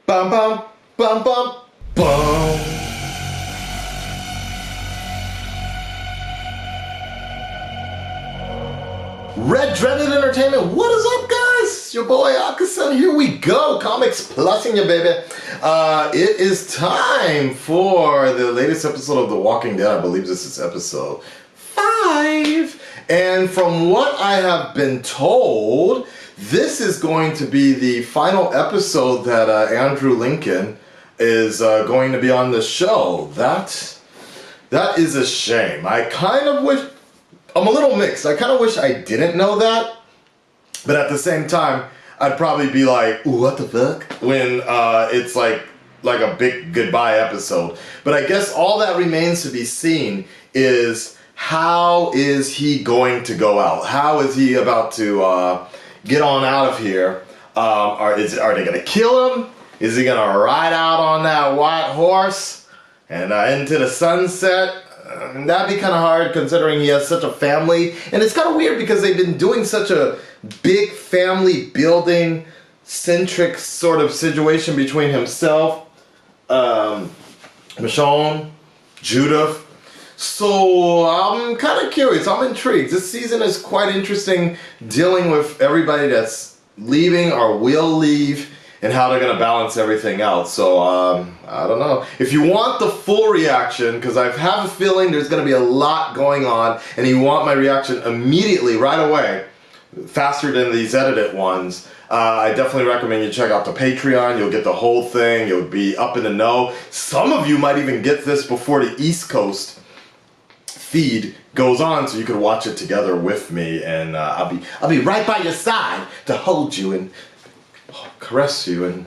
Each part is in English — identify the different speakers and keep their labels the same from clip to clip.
Speaker 1: Bum bum bum bum bum. Red Dreaded Entertainment, what is up, guys? Your boy Akasan, here we go. Comics Plusing you, baby. It is time for the latest episode of The Walking Dead. I believe this is episode 5. And from what I have been told, this is going to be the final episode that Andrew Lincoln is going to be on the show. That is a shame. I kind of wish... I'm a little mixed. I kind of wish I didn't know that, but at the same time, I'd probably be like, "Ooh, what the fuck?" when it's like a big goodbye episode. But I guess all that remains to be seen is how is he going to go out? How is he about to get on out of here? Are they going to kill him? Is he going to ride out on that white horse and into the sunset? That'd be kind of hard considering he has such a family. And it's kind of weird because they've been doing such a big family building centric sort of situation between himself, Michonne, Judith. So I'm kind of curious. I'm intrigued. This season is quite interesting, dealing with everybody that's leaving or will leave and how they're going to balance everything out. So, I don't know. If you want the full reaction, because I have a feeling there's going to be a lot going on, and you want my reaction immediately, right away, faster than these edited ones, I definitely recommend you check out the Patreon. You'll get the whole thing. You'll be up in the know. Some of you might even get this before the East Coast feed goes on, so you can watch it together with me, and I'll be right by your side to hold you and caress you and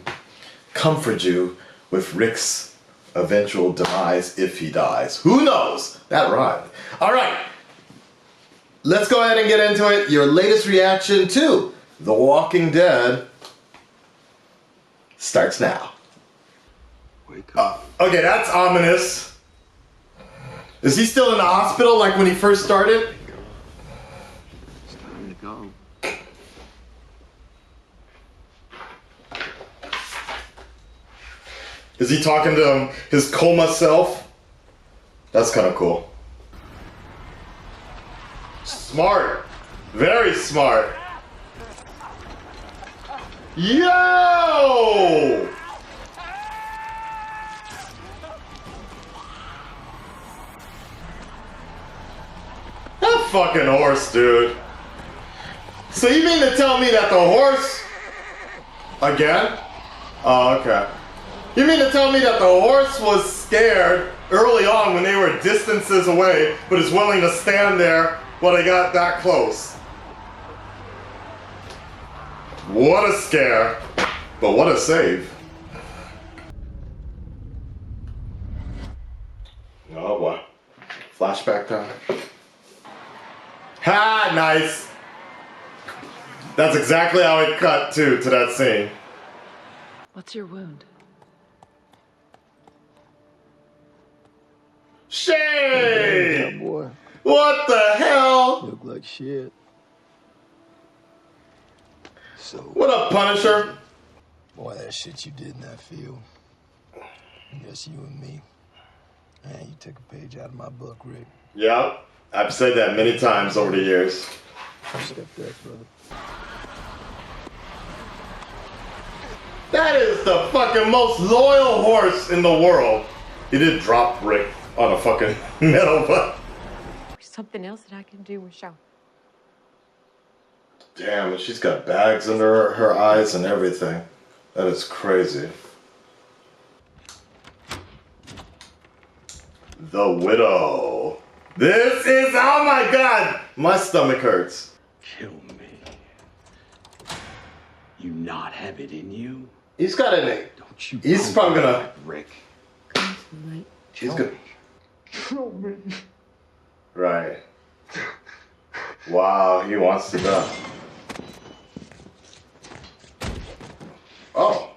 Speaker 1: comfort you with Rick's eventual demise if he dies. Who knows? That rhymed. Alright, let's go ahead and get into it. Your latest reaction to The Walking Dead starts now.
Speaker 2: Wake up.
Speaker 1: Okay, that's ominous. Is he still in the hospital like when he first started?
Speaker 2: It's time to go.
Speaker 1: Is he talking to his coma self? That's kind of cool. Smart. Very smart. Yo! That fucking horse, dude. So you mean to tell me that the horse... Again? Oh, okay. You mean to tell me that the horse was scared early on when they were distances away, but is willing to stand there while they got that close? What a scare, but what a save. Oh boy. Flashback time. Ha! Nice! That's exactly how it cut to that scene.
Speaker 3: What's your wound?
Speaker 1: Shay!
Speaker 4: Yeah, boy.
Speaker 1: What the hell?
Speaker 4: You look like shit. So,
Speaker 1: What up, Punisher?
Speaker 4: boy, that shit you did in that field. Just you and me. Man, you took a page out of my book, Rick.
Speaker 1: Yep, I've said that many times over the years.
Speaker 4: Step back, brother.
Speaker 1: That is the fucking most loyal horse in the world. He did drop Rick on a fucking metal butt.
Speaker 3: There's something else that I can do, Michelle.
Speaker 1: Damn, and she's got bags under her eyes and everything. That is crazy. The Widow. This is, oh my god! My stomach hurts.
Speaker 2: Kill me. You not have it in you?
Speaker 1: He's got an...
Speaker 2: Don't you?
Speaker 1: He's probably gonna...
Speaker 2: Rick.
Speaker 1: He's gonna...
Speaker 4: Kill me.
Speaker 1: Right. Wow, he wants to die. Oh.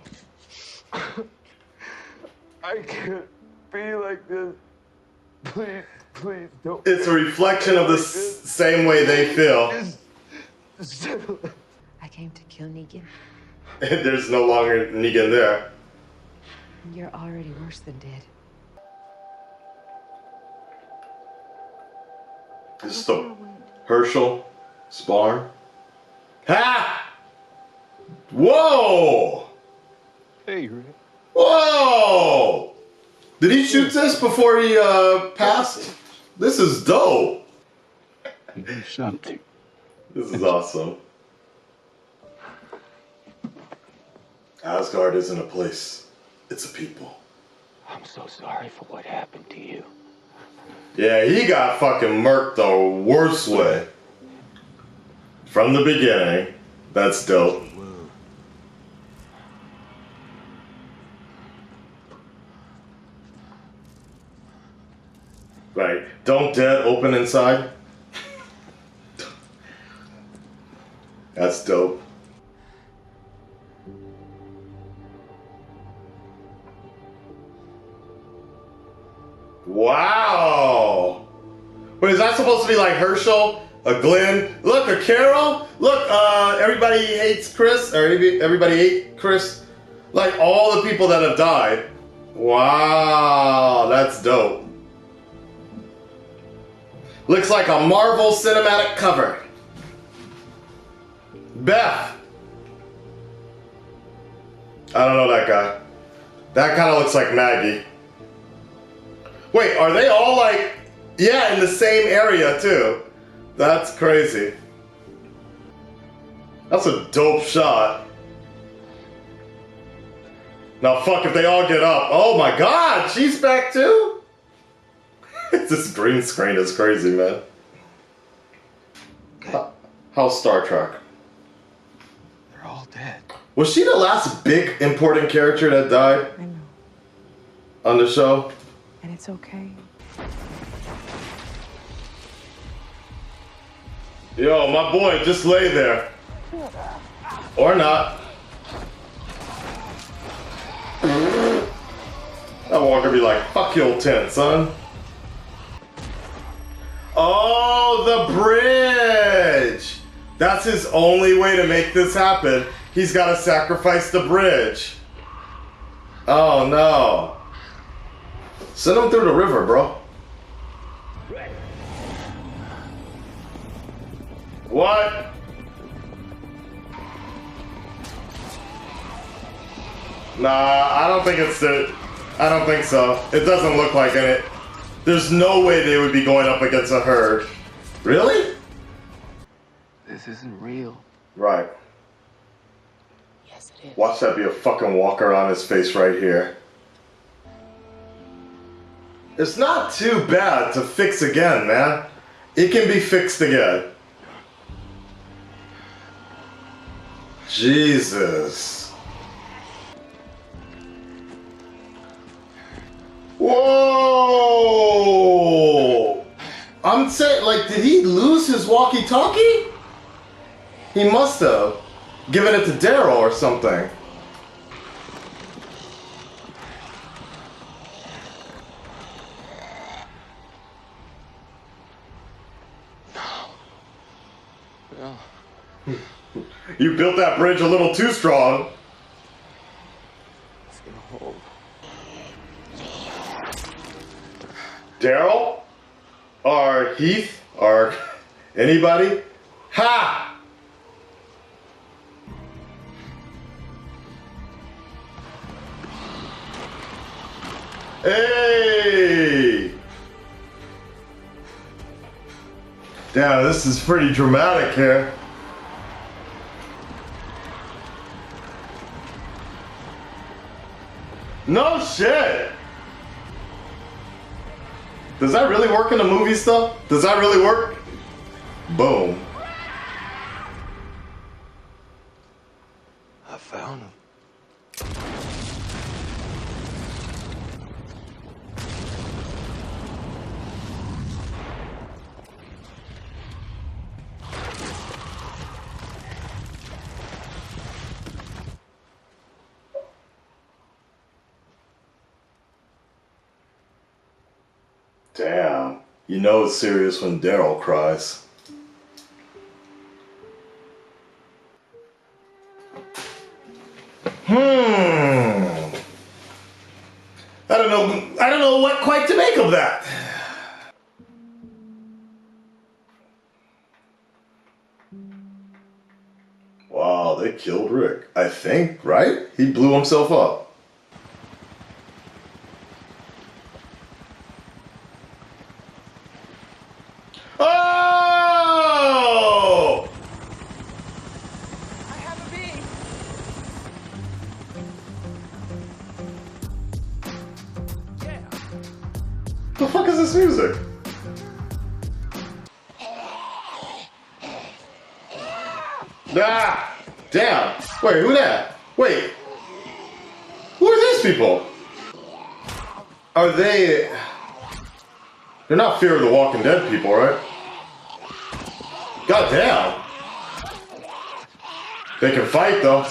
Speaker 4: I can't be like this. Please, please don't.
Speaker 1: It's a reflection of the same way they feel.
Speaker 4: Just settle it.
Speaker 3: I came to kill Negan.
Speaker 1: There's no longer Negan there.
Speaker 3: You're already worse than dead.
Speaker 1: This is the Herschel Spar. Ha! Whoa!
Speaker 2: Hey, Rick.
Speaker 1: Whoa! Did he shoot this before he passed? This is dope.
Speaker 2: Do something.
Speaker 1: This is awesome. Asgard isn't a place, it's a people.
Speaker 2: I'm so sorry for what happened to you.
Speaker 1: Yeah, he got fucking murked the worst way. From the beginning. That's dope. Right. Don't dead open inside. That's dope. Wow. Wait, is that supposed to be like Herschel? A Glenn? Look, a Carol? Look, everybody hates Chris, or everybody hate Chris. Like all the people that have died. Wow, that's dope. Looks like a Marvel cinematic cover. Beth. I don't know that guy. That kind of looks like Maggie. Wait, are they all like, yeah, in the same area too? That's crazy. That's a dope shot. Now fuck if they all get up. Oh my god, she's back too? This green screen is crazy, man. How's Star Trek?
Speaker 2: They're all dead.
Speaker 1: Was she the last big important character that died
Speaker 3: I know.
Speaker 1: on the show?
Speaker 3: And it's okay.
Speaker 1: Yo, my boy, just lay there. Or not. That walker be like, fuck your tent, son. Oh, the bridge! That's his only way to make this happen. He's got to sacrifice the bridge. Oh, no. Send him through the river, bro. What? Nah, I don't think it's the... I don't think so. It doesn't look like it. There's no way they would be going up against a herd. Really?
Speaker 2: This isn't real.
Speaker 1: Right.
Speaker 3: Yes, it is.
Speaker 1: Watch that be a fucking walker on his face right here. It's not too bad to fix again, man. It can be fixed again. Jesus. Whoa! I'm saying, like, did he lose his walkie-talkie? He must have. Given it to Daryl or something.
Speaker 2: No.
Speaker 1: You built that bridge a little too strong.
Speaker 2: It's gonna hold.
Speaker 1: Daryl? Or Heath? Or anybody? Ha! Hey! Damn, this is pretty dramatic here. No shit! Does that really work in the movie stuff? Does that really work? Boom.
Speaker 2: I found him.
Speaker 1: Damn. You know it's serious when Daryl cries. I don't know what quite to make of that. Wow, they killed Rick. I think, right? He blew himself up. Oh!
Speaker 3: I have a bee. Yeah.
Speaker 1: The fuck is this music? Ah! Damn! Wait, who that? Wait. Who are these people? Are they... They're not Fear of the Walking Dead people, right? God damn! They can fight, though.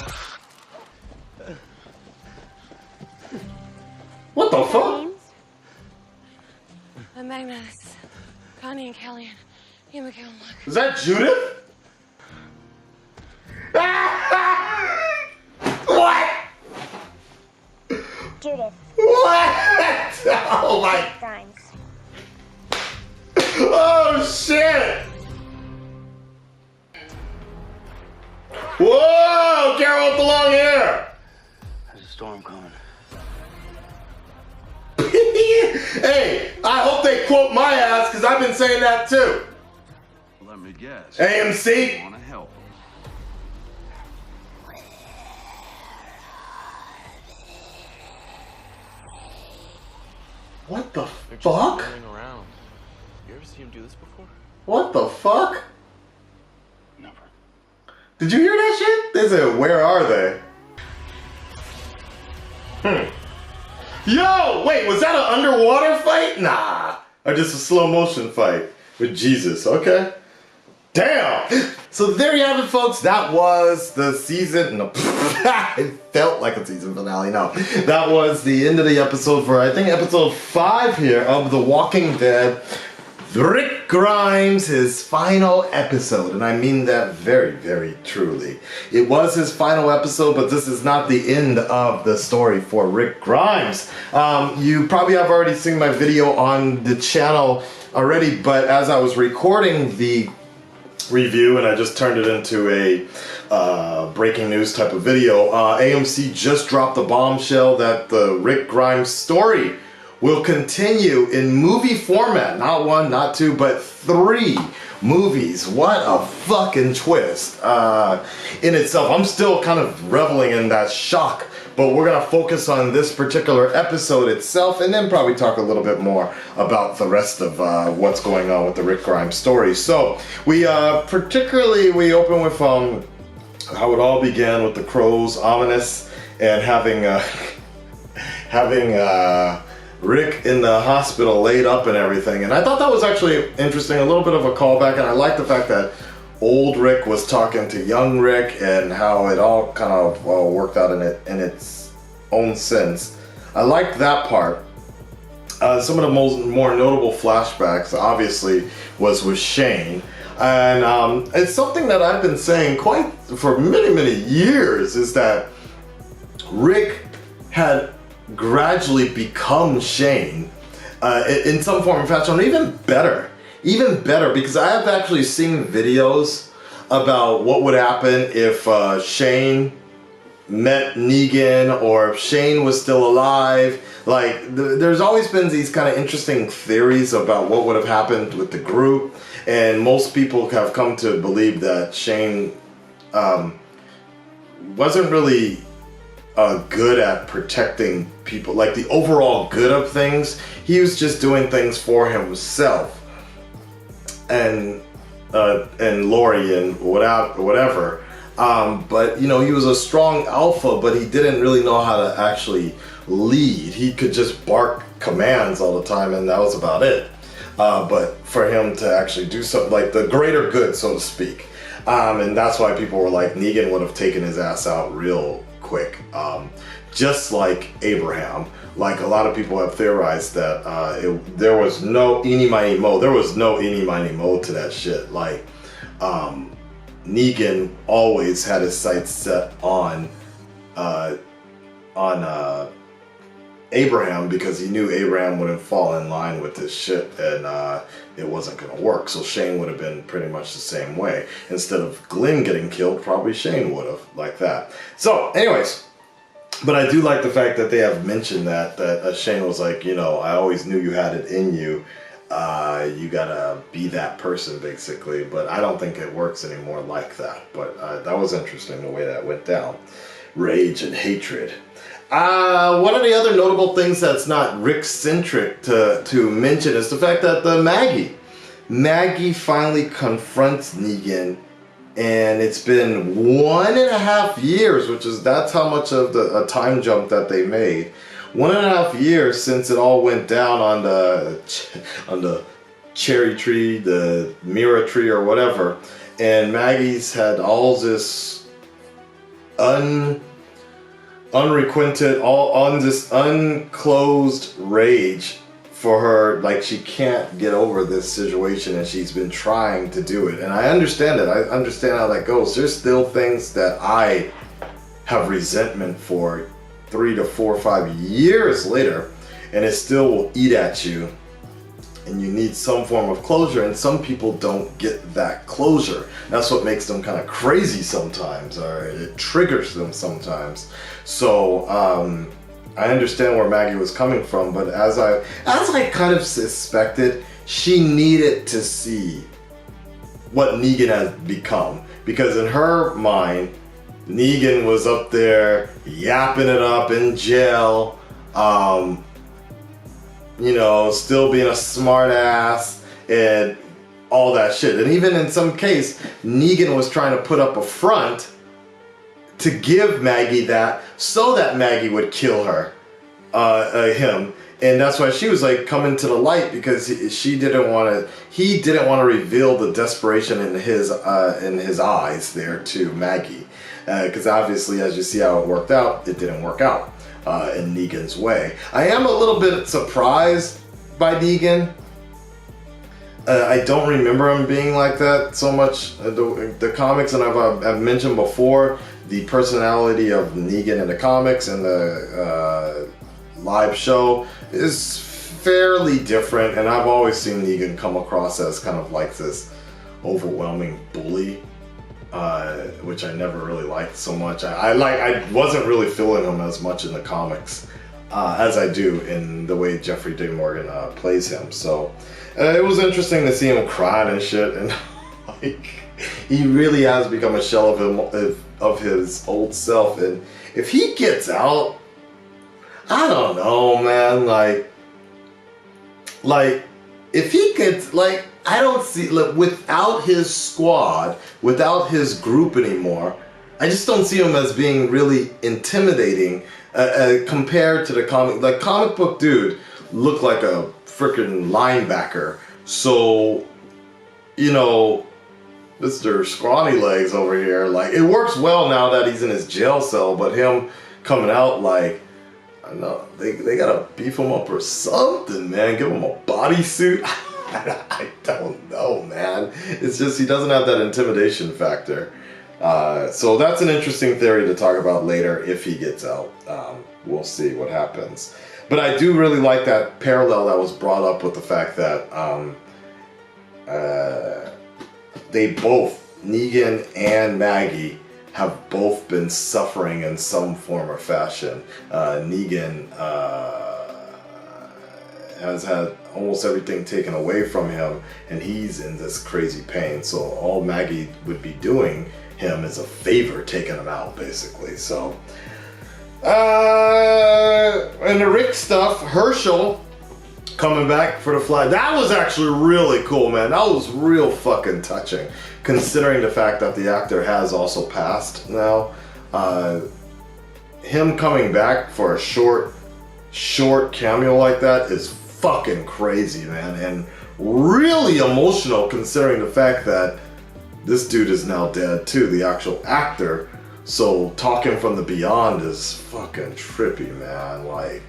Speaker 1: What the fuck?
Speaker 5: The Magnus, Connie and Kellyanne, you McKellen, look.
Speaker 1: Is that Judith? What?
Speaker 6: Judith
Speaker 1: What? Oh my...
Speaker 6: Grimes.
Speaker 1: Oh shit! Whoa! Carol with the long hair!
Speaker 2: There's a storm coming.
Speaker 1: Hey, I hope they quote my ass because I've been saying that too.
Speaker 2: Let me guess.
Speaker 1: AMC?
Speaker 2: You want to help?
Speaker 1: What the
Speaker 7: They're just
Speaker 1: fuck?
Speaker 7: running around. You ever see him do this before?
Speaker 1: What the fuck?
Speaker 2: Never.
Speaker 1: Did you hear that shit? They said, where are they? Yo, wait, was that an underwater fight? Nah. Or just a slow motion fight with Jesus, okay. Damn! So there you have it, folks. That was the season. No, it felt like a season finale. No, that was the end of the episode for, I think, episode 5 here of The Walking Dead. Rick Grimes, his final episode, and I mean that very, very truly. It was his final episode, but this is not the end of the story for Rick Grimes. You probably have already seen my video on the channel already, but as I was recording the review and I just turned it into a breaking news type of video, AMC just dropped the bombshell that the Rick Grimes story will continue in movie format. Not 1, not 2, but 3 movies. What a fucking twist in itself. I'm still kind of reveling in that shock, but we're gonna focus on this particular episode itself and then probably talk a little bit more about the rest of what's going on with the Rick Grimes story. So we particularly, we open with how it all began with the crows, ominous, and having Rick in the hospital laid up and everything. And I thought that was actually interesting, a little bit of a callback, and I like the fact that old Rick was talking to young Rick and how it all kind of worked out in its own sense. I liked that part. Some of the more notable flashbacks obviously was with Shane. And it's something that I've been saying quite for many, many years, is that Rick had gradually become Shane in some form or fashion, or even better, because I have actually seen videos about what would happen if Shane met Negan, or if Shane was still alive. Like, there's always been these kind of interesting theories about what would have happened with the group, and most people have come to believe that Shane wasn't really good at protecting people, like the overall good of things. He was just doing things for himself and Lori and whatever. But you know, he was a strong alpha, but he didn't really know how to actually lead. He could just bark commands all the time, and that was about it. But for him to actually do something like the greater good, so to speak, and that's why people were like, Negan would have taken his ass out real quick, just like Abraham. Like, a lot of people have theorized that there was no eeny miny mo. There was no eeny miny mo to that shit. Like, Negan always had his sights set on Abraham because he knew Abraham wouldn't fall in line with this shit, and it wasn't going to work. So Shane would have been pretty much the same way. Instead of Glenn getting killed, probably Shane would have, like that. So, anyways, but I do like the fact that they have mentioned that Shane was like, you know, I always knew you had it in you. You gotta be that person, basically. But I don't think it works anymore like that. But that was interesting the way that went down. Rage and hatred. One of the other notable things that's not Rick-centric to mention is the fact that Maggie finally confronts Negan, and it's been 1.5 years, that's how much of a time jump that they made. 1.5 years since it all went down on the cherry tree, the Mira tree, or whatever, and Maggie's had all this unrequited, all on this unclosed rage for her. Like, she can't get over this situation, and she's been trying to do it. And I understand it. I understand how that goes. There's still things that I have resentment for 3 to 4 or 5 years later, and it still will eat at you. And you need some form of closure, and some people don't get that closure. That's what makes them kind of crazy sometimes, or it triggers them sometimes. So I understand where Maggie was coming from, but as I kind of suspected, she needed to see what Negan has become, because in her mind, Negan was up there yapping it up in jail. You know, still being a smart ass and all that shit. And even in some case, Negan was trying to put up a front to give Maggie that, so that Maggie would kill him. And that's why she was like coming to the light, because he didn't want to reveal the desperation in his eyes there to Maggie. Because obviously, as you see how it worked out, it didn't work out. In Negan's way. I am a little bit surprised by Negan. I don't remember him being like that so much. The comics, and I've mentioned before, the personality of Negan in the comics and the live show is fairly different, and I've always seen Negan come across as kind of like this overwhelming bully. Which I never really liked so much. I wasn't really feeling him as much in the comics as I do in the way Jeffrey Dean Morgan plays him. So it was interesting to see him crying and shit, and like, he really has become a shell of him, of his old self. And if he gets out, I don't know, man. Like if he gets, like, I don't see, look, without his squad, without his group anymore, I just don't see him as being really intimidating compared to the comic. Like, comic book dude looked like a freaking linebacker. So, you know, Mr. Scrawny Legs over here, like, it works well now that he's in his jail cell, but him coming out, like, I don't know, they gotta beef him up or something, man. Give him a bodysuit. I don't know, man. It's just he doesn't have that intimidation factor. So that's an interesting theory to talk about later if he gets out. We'll see what happens. But I do really like that parallel that was brought up with the fact that they both, Negan and Maggie, have both been suffering in some form or fashion. Negan has had almost everything taken away from him, and he's in this crazy pain. So all Maggie would be doing him is a favor, taking him out, basically. So, and the Rick stuff, Herschel coming back for the flag, that was actually really cool, man. That was real fucking touching, considering the fact that the actor has also passed now. Him coming back for a short cameo like that is fucking crazy, man, and really emotional, considering the fact that this dude is now dead too, the actual actor. So talking from the beyond is fucking trippy, man. Like,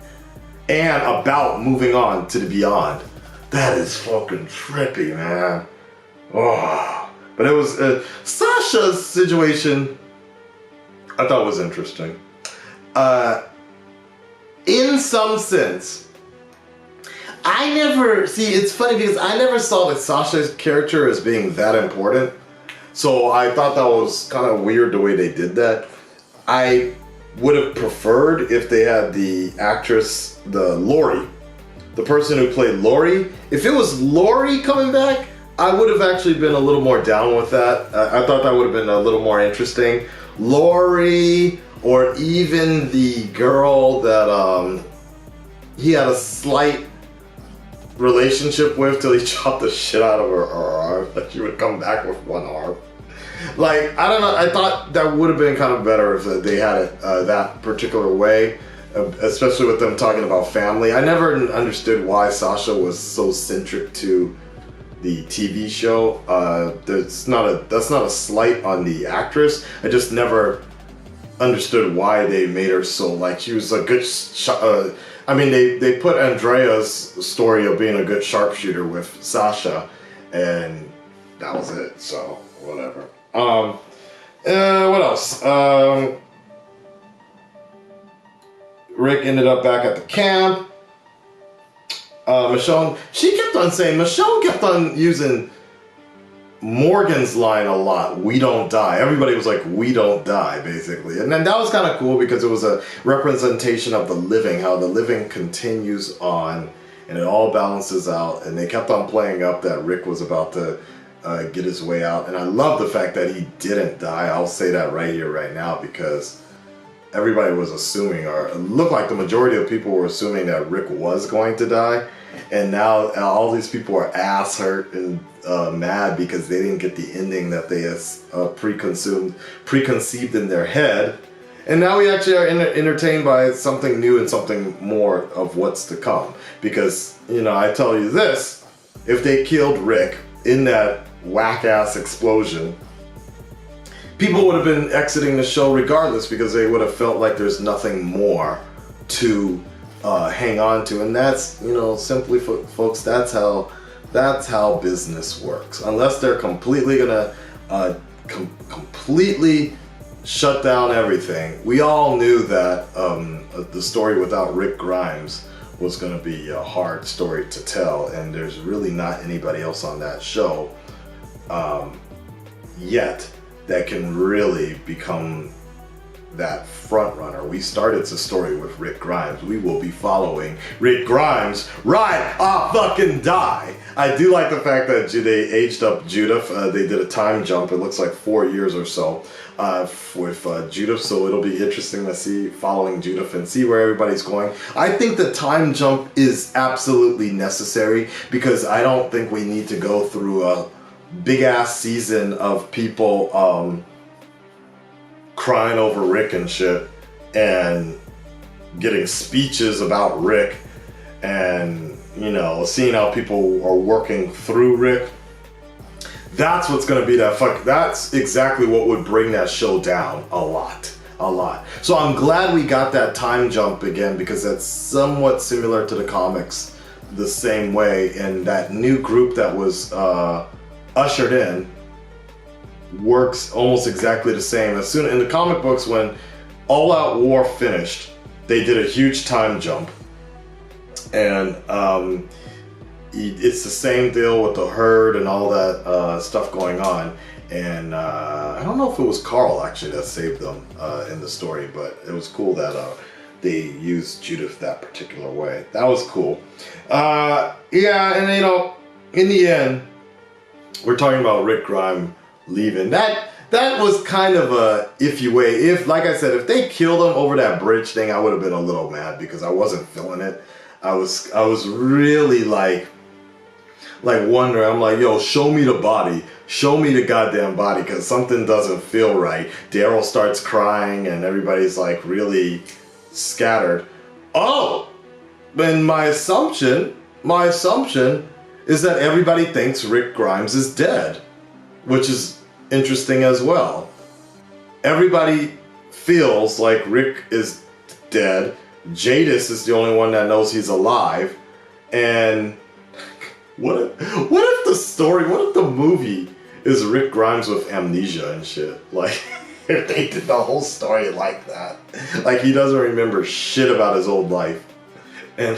Speaker 1: and about moving on to the beyond, that is fucking trippy, man. Oh, but it was Sasha's situation, I thought was interesting. in some sense. I never, see, it's funny because I never saw that Sasha's character as being that important. So I thought that was kind of weird the way they did that. I would have preferred if they had the actress, the Lori, the person who played Lori. If it was Lori coming back, I would have actually been a little more down with that. I thought that would have been a little more interesting. Lori, or even the girl that he had a slight relationship with till he chopped the shit out of her arm, that she would come back with one arm. Like, I don't know, I thought that would have been kind of better if they had it that particular way, especially with them talking about family. I never understood why Sasha was so centric to the TV show. That's not a slight on the actress. I just never understood why they made her so, like, she was a good I mean, they put Andrea's story of being a good sharpshooter with Sasha, and that was it. So whatever. What else? Rick ended up back at the camp. Michonne, Michonne kept on using Morgan's line a lot. We don't die. Everybody was like, we don't die, basically. And then that was kind of cool because it was a representation of the living, how the living continues on and it all balances out. And they kept on playing up that Rick was about to get his way out. And I love the fact that he didn't die. I'll say that right here, right now, because everybody was assuming, or it looked like the majority of people were assuming that Rick was going to die. And now all these people are ass hurt and mad because they didn't get the ending that they preconceived in their head. And now we actually are entertained by something new and something more of what's to come. Because, you know, I tell you this, if they killed Rick in that whack-ass explosion, people would have been exiting the show regardless because they would have felt like there's nothing more to hang on to. And that's, you know, simply, folks, that's how business works. Unless they're completely gonna completely shut down everything. We all knew that the story without Rick Grimes was going to be a hard story to tell, and there's really not anybody else on that show yet that can really become that front runner. We started the story with Rick Grimes. We will be following Rick Grimes right or fucking die. I do like the fact that they aged up Judith. They did a time jump. It looks like 4 years or so with Judith. So it'll be interesting to see following Judith and see where everybody's going. I think the time jump is absolutely necessary because I don't think we need to go through a big ass season of people crying over Rick and shit and getting speeches about Rick and, you know, seeing how people are working through Rick. That's what's going to be that's exactly what would bring that show down a lot. So I'm glad we got that time jump again because that's somewhat similar to the comics the same way, and that new group that was ushered in works almost exactly the same. As soon in the comic books, when All Out War finished, they did a huge time jump, and it's the same deal with the herd and all that stuff going on. And I don't know if it was Carl actually that saved them in the story, but it was cool that they used Judith that particular way. That was cool. Yeah, and you know, in the end, we're talking about Rick Grimes leaving. That was kind of a iffy way. If, like I said, if they killed him over that bridge thing, I would have been a little mad because I wasn't feeling it. I was really like wondering. I'm like, yo, show me the body. Show me the goddamn body, because something doesn't feel right. Daryl starts crying and everybody's like really scattered. Oh, and my assumption is that everybody thinks Rick Grimes is dead, which is interesting as well. Everybody feels like Rick is dead. Jadis is the only one that knows he's alive. And what if the movie is Rick Grimes with amnesia and shit? Like, they did the whole story like that. Like he doesn't remember shit about his old life. And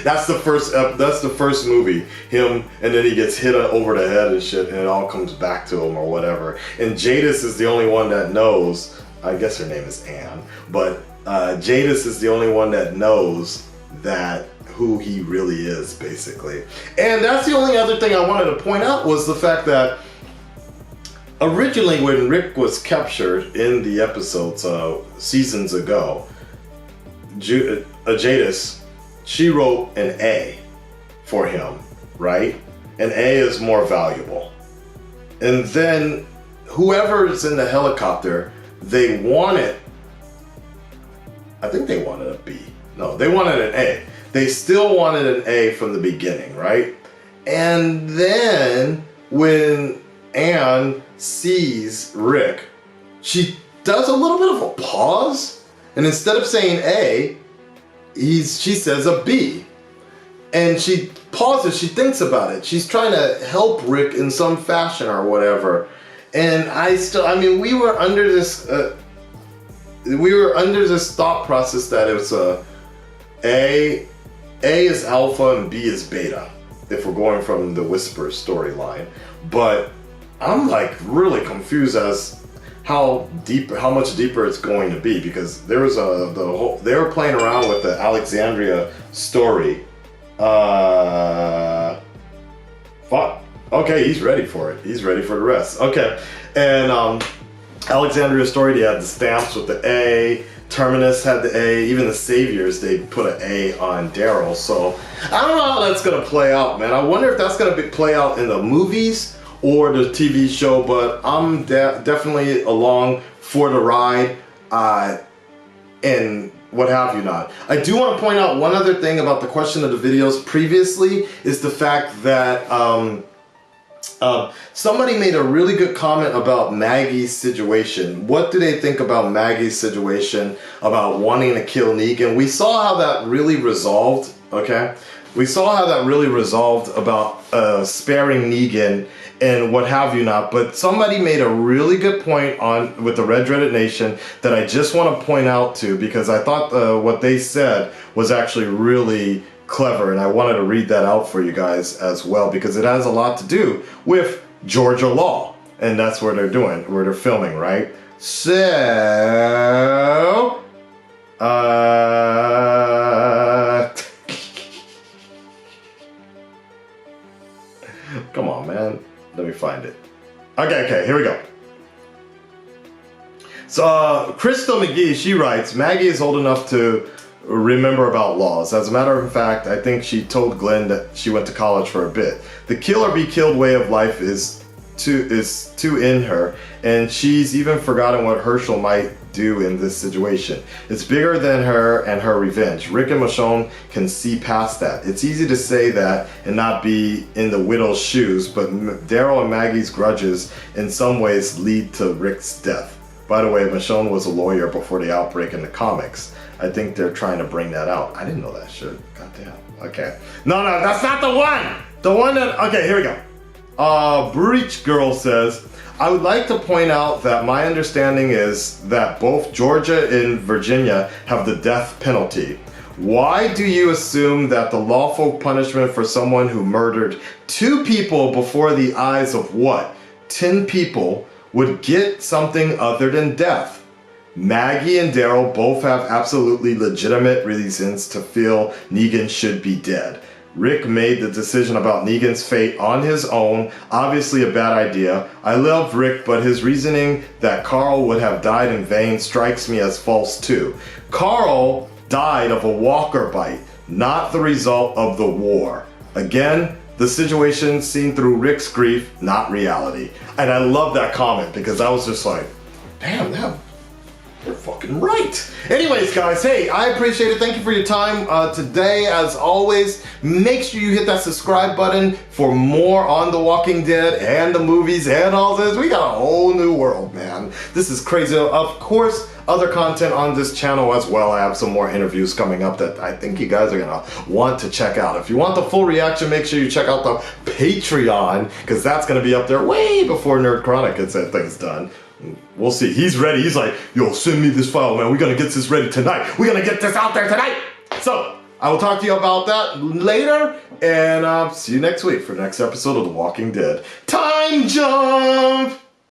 Speaker 1: that's the first movie. Him, and then he gets hit over the head and shit, and it all comes back to him or whatever. And Jadis is the only one that knows. I guess her name is Anne, but Jadis is the only one that knows that who he really is, basically. And that's the only other thing I wanted to point out was the fact that originally when Rick was captured in the episodes seasons ago, Jadis, she wrote an A for him, right? An A is more valuable. And then whoever's in the helicopter, they wanted, I think they wanted a B. No, they wanted an A. They still wanted an A from the beginning, right? And then when Anne sees Rick, she does a little bit of a pause, and instead of saying A, she says a B. And she pauses, she thinks about it. She's trying to help Rick in some fashion or whatever. And we were under this thought process that it was A is alpha and B is beta, if we're going from the Whisper storyline. But I'm like really confused as how much deeper it's going to be, because there was they were playing around with the Alexandria story. Fuck. Okay, he's ready for it. He's ready for the rest. Okay, and Alexandria story, they had the stamps with the A. Terminus had the A. Even the Saviors, they put an A on Daryl. So I don't know how that's gonna play out, man. I wonder if that's gonna play out in the movies or the TV show. But I'm definitely along for the ride, and what have you not. I do want to point out one other thing about the question of the videos previously is the fact that somebody made a really good comment about Maggie's situation. What do they think about Maggie's situation about wanting to kill Negan? We saw how that really resolved, okay? We saw how that really resolved about sparing Negan and what have you not. But somebody made a really good point with the Red Dreaded Nation that I just want to point out to, because I thought what they said was actually really clever, and I wanted to read that out for you guys as well, because it has a lot to do with Georgia law, and that's where they're filming, right? So come on, man, let me find it. Okay, here we go. So Crystal McGee, she writes, Maggie is old enough to remember about laws. As a matter of fact, I think she told Glenn that she went to college for a bit. The kill or be killed way of life is too in her, and she's even forgotten what Herschel might do in this situation. It's bigger than her and her revenge. Rick and Michonne can see past that. It's easy to say that and not be in the widow's shoes, but Daryl and Maggie's grudges in some ways lead to Rick's death. By the way, Michonne was a lawyer before the outbreak in the comics. I think they're trying to bring that out. I didn't know that shit. Goddamn. Okay. No, that's not the one! The one that... Okay, here we go. Breach Girl says, I would like to point out that my understanding is that both Georgia and Virginia have the death penalty. Why do you assume that the lawful punishment for someone who murdered 2 people before the eyes of what? 10 people would get something other than death? Maggie and Daryl both have absolutely legitimate reasons to feel Negan should be dead. Rick made the decision about Negan's fate on his own, obviously a bad idea. I love Rick, but his reasoning that Carl would have died in vain strikes me as false too. Carl died of a walker bite, not the result of the war. Again, the situation seen through Rick's grief, not reality. And I love that comment, because I was just like, damn, they're fucking right. Anyways, guys, hey, I appreciate it. Thank you for your time today. As always, make sure you hit that subscribe button for more on The Walking Dead and the movies and all this. We got a whole new world, man. This is crazy. Of course, other content on this channel as well. I have some more interviews coming up that I think you guys are gonna want to check out. If you want the full reaction, make sure you check out the Patreon, because that's gonna be up there way before Nerd Chronic gets that things done. We'll see. He's ready. He's like, yo, send me this file, man. We're gonna get this ready tonight. We're gonna get this out there tonight. So, I will talk to you about that later, and see you next week for the next episode of The Walking Dead. Time jump!